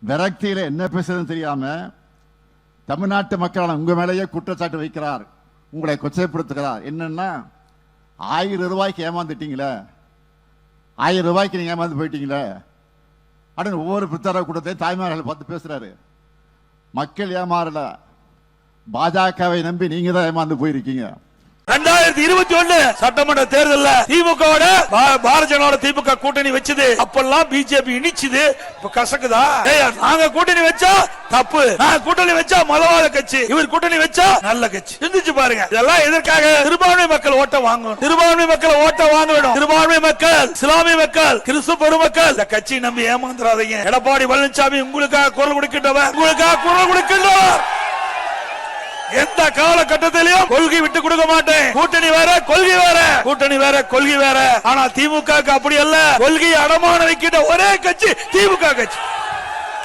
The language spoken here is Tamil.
விரக்தியில என்ன பேசுறதுன்னு தெரியாம தமிழ்நாட்டு மக்களான உங்க மேலேயே குற்றச்சாட்டு வைக்கிறார், உங்களை கொச்சைப்படுத்துகிறார். என்னன்னா 1000 ரூபாய்க்கு ஏமாந்துட்டீங்களே, 1000 ரூபாய்க்கு நீங்க ஏமாந்து போயிட்டீங்களே அப்படின்னு ஒவ்வொரு பிரச்சார கூட்டத்தையும் தாய்மார்கள் பார்த்து பேசுறாரு. மக்கள் ஏமாறல, பாஜகவை நம்பி நீங்க தான் ஏமாந்து போயிருக்கீங்க. 2021 சட்டமன்ற தேர்தல்ல திமுக பாரதிய ஜனதா திமுக கூட்டணி வச்சது அப்பெல்லாம் பிஜேபி இனிச்சுது. இப்ப கசக்குதா? நாங்க கூட்டணி வச்சா தப்பு, நாங்க கூட்டணி வச்சா மதவாத கட்சி, இவர் கூட்டணி வச்சா நல்ல கட்சி. சிந்திச்சு பாருங்க. இதெல்லாம் எதற்காக? சிறுபான்மை மக்கள் ஓட்ட வாங்கணும், சிறுபான்மை மக்கள் ஓட்ட வாங்க வேணும். சிறுபான்மை மக்கள், இஸ்லாமிய மக்கள், கிறிஸ்துவ பெருமக்கள் இந்த கட்சி நம்பி ஏமாந்துறாதீங்க. எடப்பாடி பழனிசாமி உங்களுக்காக குரல் கொடுக்கின்றவர், உங்களுக்காக குரல் கொடுக்கின்றவர். எந்த காலகட்டத்திலையும் கொள்கை விட்டு கொடுக்க மாட்டேன். கூட்டணி வேற, கொள்கை வேற, கூட்டணி வேற, கொள்கை வேற. ஆனா திமுக அப்படி அல்ல. கொள்கை அடமான வைக்கின்ற ஒரே கட்சி திமுக கட்சி.